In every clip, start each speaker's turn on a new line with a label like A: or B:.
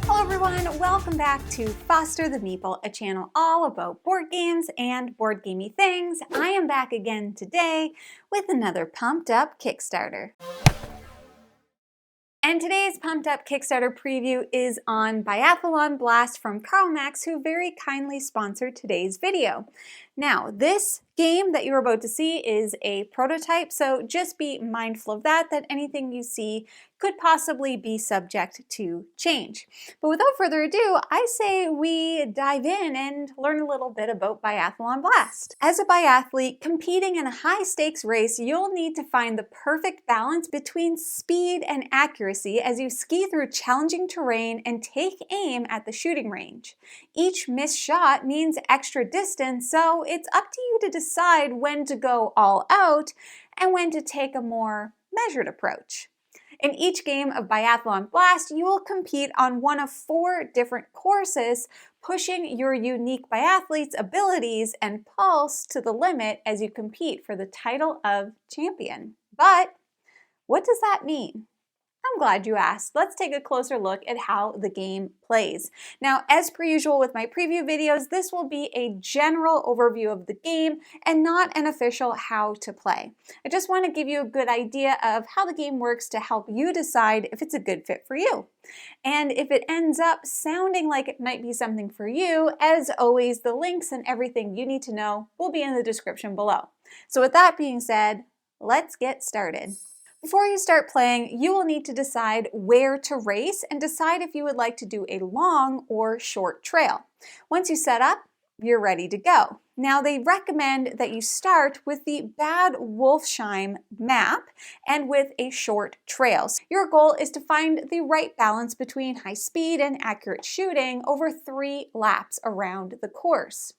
A: Hello everyone, welcome back to Foster the Meeple, a channel all about board games and board gamey things. I am back again today with another pumped up Kickstarter. And today's pumped up Kickstarter preview is on Biathlon Blast from carlMax, who very kindly sponsored today's video. Now, this game that you're about to see is a prototype, so just be mindful of that anything you see could possibly be subject to change. But without further ado, I say we dive in and learn a little bit about Biathlon Blast. As a biathlete competing in a high-stakes race, you'll need to find the perfect balance between speed and accuracy as you ski through challenging terrain and take aim at the shooting range. Each missed shot means extra distance, so it's up to you to decide when to go all out and when to take a more measured approach. In each game of Biathlon Blast, you will compete on one of 4 different courses, pushing your unique biathlete's abilities and pulse to the limit as you compete for the title of champion. But what does that mean? I'm glad you asked. Let's take a closer look at how the game plays. Now, as per usual with my preview videos, this will be a general overview of the game and not an official how to play. I just want to give you a good idea of how the game works to help you decide if it's a good fit for you. And if it ends up sounding like it might be something for you, as always, the links and everything you need to know will be in the description below. So with that being said, let's get started. Before you start playing, you will need to decide where to race and decide if you would like to do a long or short trail. Once you set up, you're ready to go. Now, they recommend that you start with the Bad Wolfsheim map and with a short trail. Your goal is to find the right balance between high speed and accurate shooting over 3 laps around the course.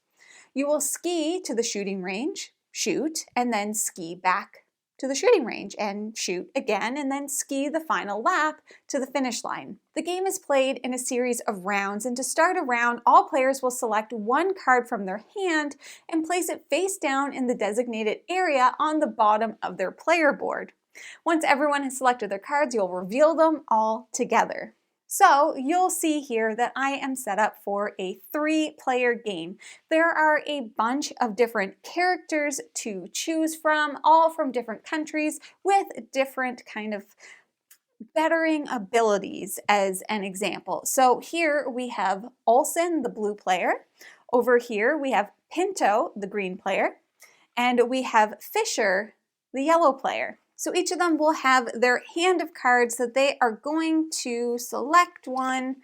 A: You will ski to the shooting range, shoot, and then ski back to the shooting range and shoot again, and then ski the final lap to the finish line. The game is played in a series of rounds, and to start a round, all players will select 1 card from their hand and place it face down in the designated area on the bottom of their player board. Once everyone has selected their cards, you'll reveal them all together. So you'll see here that I am set up for a 3-player game. There are a bunch of different characters to choose from, all from different countries with different kind of bettering abilities as an example. So here we have Olsen, the blue player. Over here we have Pinto, the green player. And we have Fisher, the yellow player. So each of them will have their hand of cards that they are going to select one,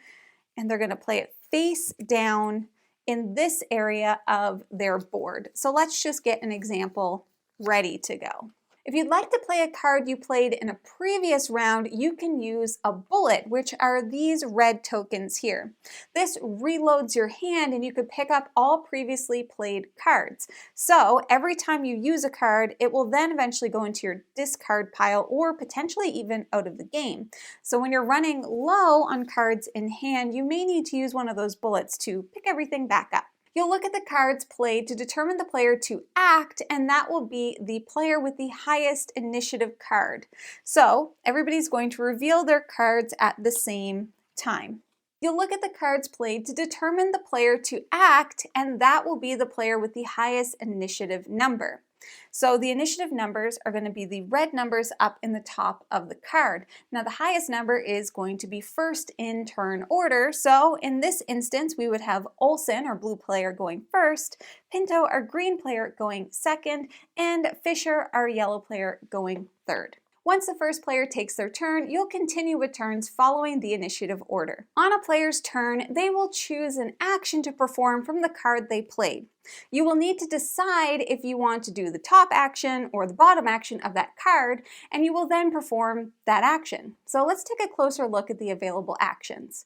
A: and they're going to play it face down in this area of their board. So let's just get an example ready to go. If you'd like to play a card you played in a previous round, you can use a bullet, which are these red tokens here. This reloads your hand and you could pick up all previously played cards. So every time you use a card, it will then eventually go into your discard pile or potentially even out of the game. So when you're running low on cards in hand, you may need to use one of those bullets to pick everything back up. You'll look at the cards played to determine the player to act, and that will be the player with the highest initiative card. So everybody's going to reveal their cards at the same time. You'll look at the cards played to determine the player to act, and that will be the player with the highest initiative number. So the initiative numbers are going to be the red numbers up in the top of the card. Now the highest number is going to be first in turn order. So in this instance, we would have Olsen, our blue player, going first, Pinto, our green player, going second, and Fisher, our yellow player, going third. Once the first player takes their turn, you'll continue with turns following the initiative order. On a player's turn, they will choose an action to perform from the card they played. You will need to decide if you want to do the top action or the bottom action of that card, and you will then perform that action. So let's take a closer look at the available actions.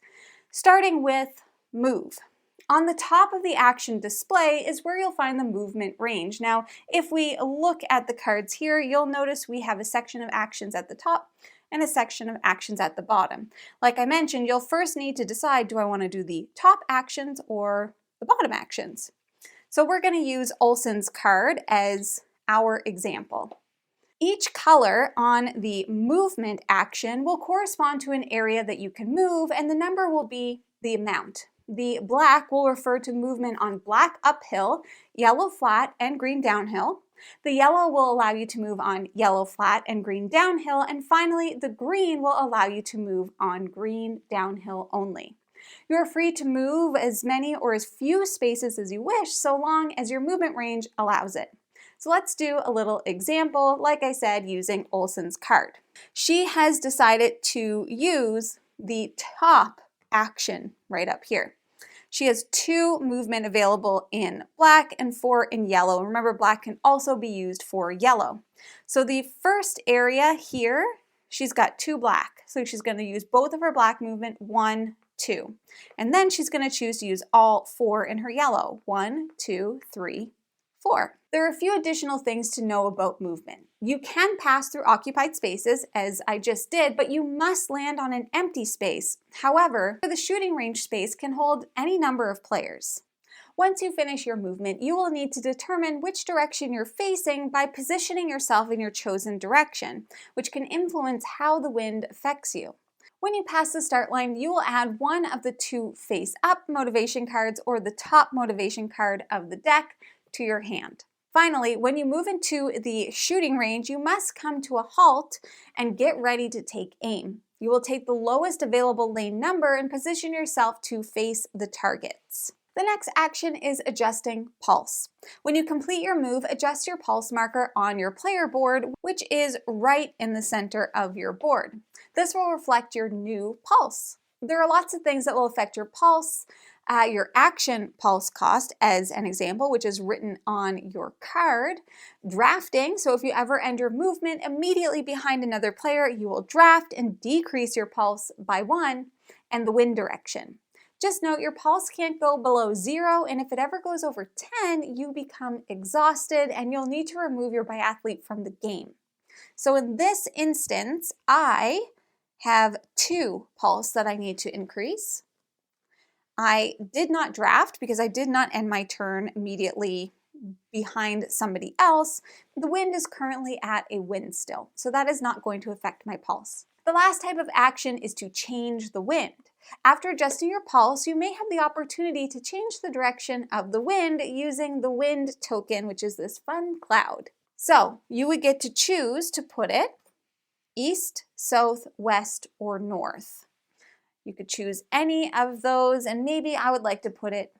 A: Starting with move. On the top of the action display is where you'll find the movement range. Now, if we look at the cards here, you'll notice we have a section of actions at the top and a section of actions at the bottom. Like I mentioned, you'll first need to decide, do I want to do the top actions or the bottom actions? So we're going to use Olsen's card as our example. Each color on the movement action will correspond to an area that you can move, and the number will be the amount. The black will refer to movement on black uphill, yellow flat, and green downhill. The yellow will allow you to move on yellow flat and green downhill, and finally the green will allow you to move on green downhill only. You are free to move as many or as few spaces as you wish, so long as your movement range allows it. So let's do a little example, like I said, using Olsen's card. She has decided to use the top action right up here. She has 2 movement available in black and 4 in yellow. Remember, black can also be used for yellow. So the first area here, she's got 2 black. So she's going to use both of her black movement, 1, 2. And then she's going to choose to use all 4 in her yellow. 1, 2, 3, 4. There are a few additional things to know about movement. You can pass through occupied spaces, as I just did, but you must land on an empty space. However, the shooting range space can hold any number of players. Once you finish your movement, you will need to determine which direction you're facing by positioning yourself in your chosen direction, which can influence how the wind affects you. When you pass the start line, you will add one of the 2 face-up motivation cards or the top motivation card of the deck to your hand. Finally, when you move into the shooting range, you must come to a halt and get ready to take aim. You will take the lowest available lane number and position yourself to face the targets. The next action is adjusting pulse. When you complete your move, adjust your pulse marker on your player board, which is right in the center of your board. This will reflect your new pulse. There are lots of things that will affect your pulse. Your action pulse cost, as an example, which is written on your card. Drafting, so if you ever end your movement immediately behind another player, you will draft and decrease your pulse by 1, and the wind direction. Just note your pulse can't go below 0, and if it ever goes over 10, you become exhausted and you'll need to remove your biathlete from the game. So in this instance, I have 2 pulse that I need to increase. I did not draft because I did not end my turn immediately behind somebody else. The wind is currently at a wind still, so that is not going to affect my pulse. The last type of action is to change the wind. After adjusting your pulse, you may have the opportunity to change the direction of the wind using the wind token, which is this fun cloud. So you would get to choose to put it east, south, west, or north. You could choose any of those, and maybe I would like to put it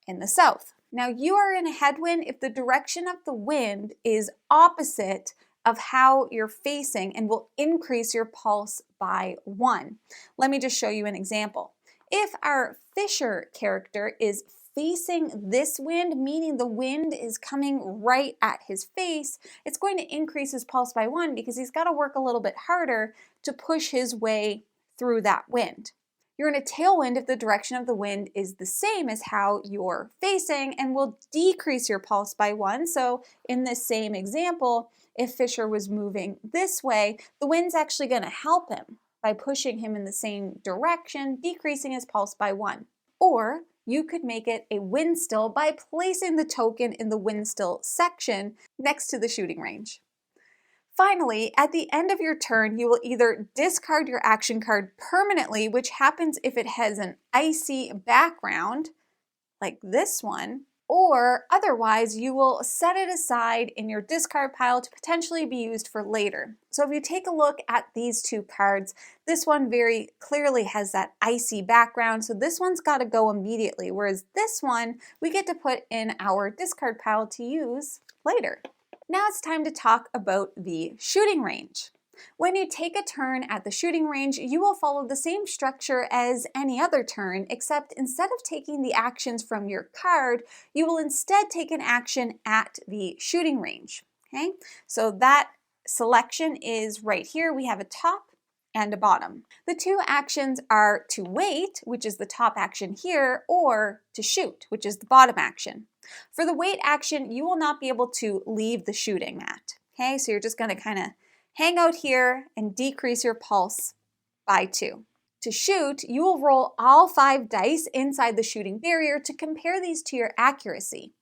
A: in the south. Now you are in a headwind if the direction of the wind is opposite of how you're facing and will increase your pulse by 1. Let me just show you an example. If our Fisher character is facing this wind, meaning the wind is coming right at his face, it's going to increase his pulse by 1 because he's got to work a little bit harder to push his way through that wind. You're in a tailwind if the direction of the wind is the same as how you're facing and will decrease your pulse by 1. So in this same example, if Fisher was moving this way, the wind's actually going to help him by pushing him in the same direction, decreasing his pulse by 1. Or you could make it a wind still by placing the token in the wind still section next to the shooting range. Finally, at the end of your turn, you will either discard your action card permanently, which happens if it has an icy background, like this one, or otherwise you will set it aside in your discard pile to potentially be used for later. So if you take a look at these 2 cards, this one very clearly has that icy background, so this one's got to go immediately, whereas this one we get to put in our discard pile to use later. Now it's time to talk about the shooting range. When you take a turn at the shooting range, you will follow the same structure as any other turn, except instead of taking the actions from your card, you will instead take an action at the shooting range. Okay, so that selection is right here. We have a top and a bottom. The 2 actions are to wait, which is the top action here, or to shoot, which is the bottom action. For the wait action, you will not be able to leave the shooting mat. Okay, so you're just going to kind of hang out here and decrease your pulse by 2. To shoot, you will roll all 5 dice inside the shooting barrier to compare these to your accuracy.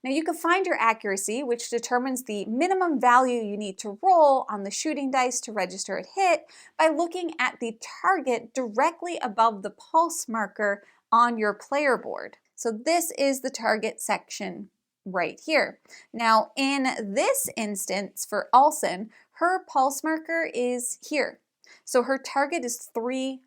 A: Now you can find your accuracy, which determines the minimum value you need to roll on the shooting dice to register a hit, by looking at the target directly above the pulse marker on your player board. So this is the target section right here. Now in this instance for Alson, her pulse marker is here. So her target is 3+,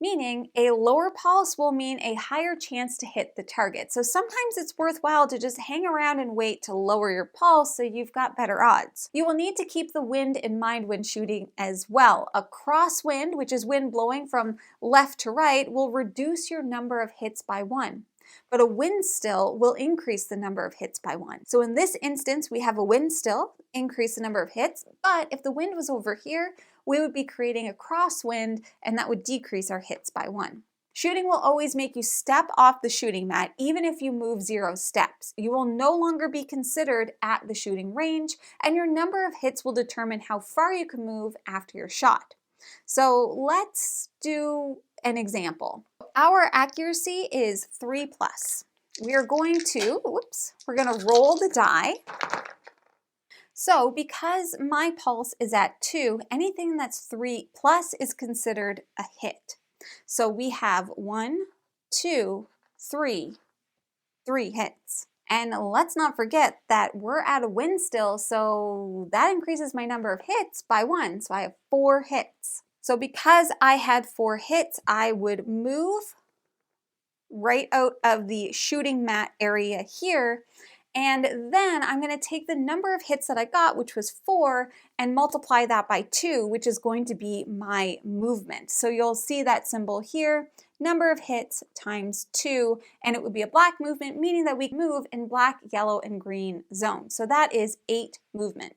A: meaning a lower pulse will mean a higher chance to hit the target. So sometimes it's worthwhile to just hang around and wait to lower your pulse so you've got better odds. You will need to keep the wind in mind when shooting as well. A crosswind, which is wind blowing from left to right, will reduce your number of hits by 1. But a wind still will increase the number of hits by 1. So in this instance, we have a wind still, increase the number of hits, but if the wind was over here, we would be creating a crosswind, and that would decrease our hits by 1. Shooting will always make you step off the shooting mat, even if you move 0 steps. You will no longer be considered at the shooting range, and your number of hits will determine how far you can move after your shot. So let's do an example. Our accuracy is 3+. We are going to, we're going to roll the die. So because my pulse is at 2, anything that's 3+ is considered a hit. So we have 1, 2, 3 hits. And let's not forget that we're at a wind still, so that increases my number of hits by 1. So I have 4 hits. So because I had 4 hits, I would move right out of the shooting mat area here. And then I'm going to take the number of hits that I got, which was 4, and multiply that by 2, which is going to be my movement. So you'll see that symbol here, number of hits times 2, and it would be a black movement, meaning that we move in black, yellow, and green zones. So that is 8 movement.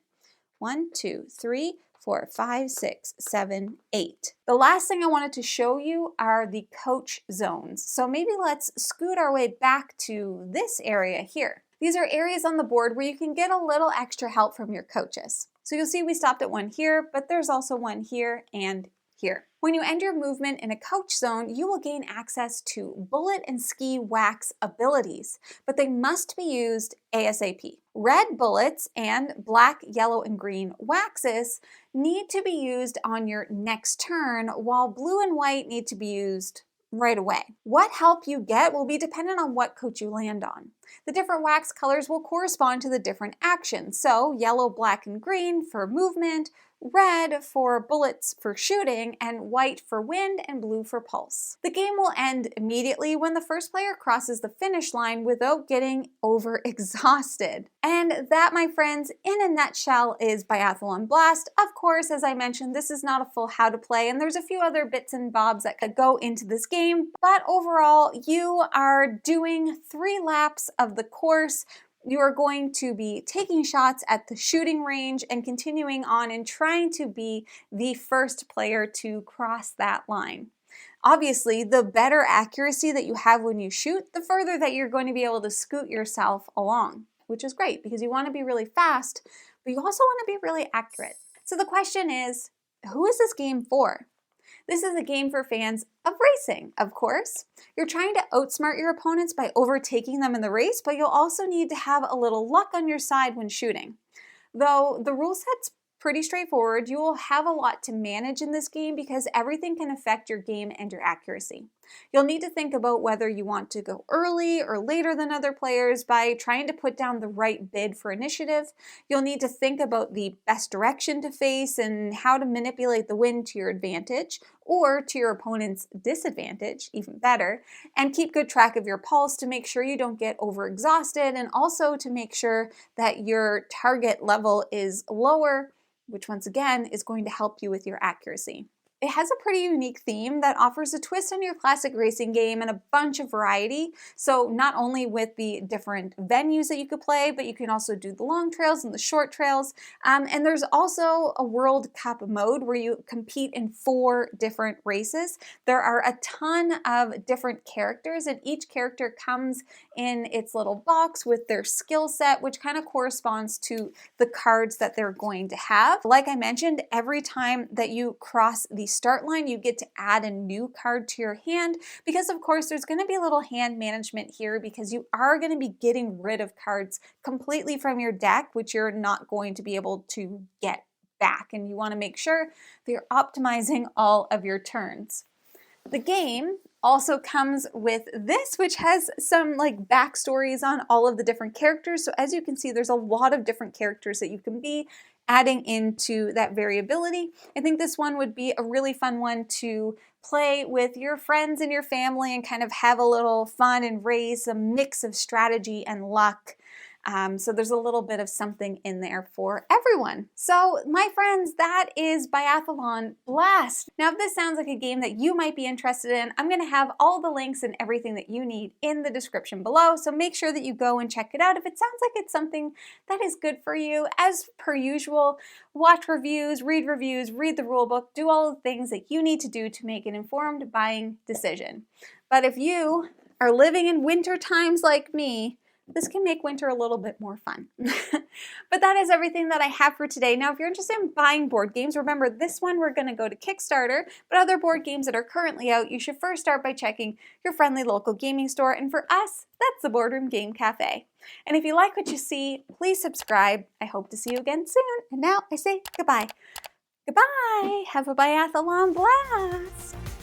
A: 1, 2, 3, 4, 5, 6, 7, 8. The last thing I wanted to show you are the coach zones. So maybe let's scoot our way back to this area here. These are areas on the board where you can get a little extra help from your coaches. So you'll see we stopped at one here, but there's also one here and here. When you end your movement in a coach zone, you will gain access to bullet and ski wax abilities, but they must be used ASAP. Red bullets and black, yellow, and green waxes need to be used on your next turn, while blue and white need to be used right away. What help you get will be dependent on what coach you land on. The different wax colors will correspond to the different actions. So yellow, black, and green for movement, red for bullets for shooting, and white for wind, and blue for pulse. The game will end immediately when the first player crosses the finish line without getting overexhausted. And that, my friends, in a nutshell, is Biathlon Blast. Of course, as I mentioned, this is not a full how to play, and there's a few other bits and bobs that could go into this game, but overall, you are doing 3 laps of the course. You are going to be taking shots at the shooting range and continuing on and trying to be the first player to cross that line. Obviously, the better accuracy that you have when you shoot, the further that you're going to be able to scoot yourself along, which is great because you want to be really fast, but you also want to be really accurate. So the question is, who is this game for? This is a game for fans of racing, of course. You're trying to outsmart your opponents by overtaking them in the race, but you'll also need to have a little luck on your side when shooting. Though the rule set's pretty straightforward, you will have a lot to manage in this game because everything can affect your game and your accuracy. You'll need to think about whether you want to go early or later than other players by trying to put down the right bid for initiative. You'll need to think about the best direction to face and how to manipulate the wind to your advantage or to your opponent's disadvantage, even better, and keep good track of your pulse to make sure you don't get overexhausted and also to make sure that your target level is lower, which once again is going to help you with your accuracy. It has a pretty unique theme that offers a twist on your classic racing game and a bunch of variety. So not only with the different venues that you could play, but you can also do the long trails and the short trails. And there's also a World Cup mode where you compete in 4 different races. There are a ton of different characters, and each character comes in its little box with their skill set, which kind of corresponds to the cards that they're going to have. Like I mentioned, every time that you cross the the start line, you get to add a new card to your hand because of course there's going to be a little hand management here because you are going to be getting rid of cards completely from your deck, which you're not going to be able to get back, and you want to make sure that you're optimizing all of your turns. The game also comes with this, which has some like backstories on all of the different characters. So as you can see, there's a lot of different characters that you can be adding into that variability. I think this one would be a really fun one to play with your friends and your family and kind of have a little fun and raise a mix of strategy and luck. So there's a little bit of something in there for everyone. So my friends, that is Biathlon Blast. Now, if this sounds like a game that you might be interested in, I'm going to have all the links and everything that you need in the description below. So make sure that you go and check it out. If it sounds like it's something that is good for you, as per usual, watch reviews, read the rule book, do all the things that you need to do to make an informed buying decision. But if you are living in winter times like me, this can make winter a little bit more fun. But that is everything that I have for today. Now, if you're interested in buying board games, remember this one we're going to go to Kickstarter, but other board games that are currently out, you should first start by checking your friendly local gaming store. And for us, that's the Boardroom Game Cafe. And if you like what you see, please subscribe. I hope to see you again soon. And now I say goodbye. Goodbye. Have a biathlon blast.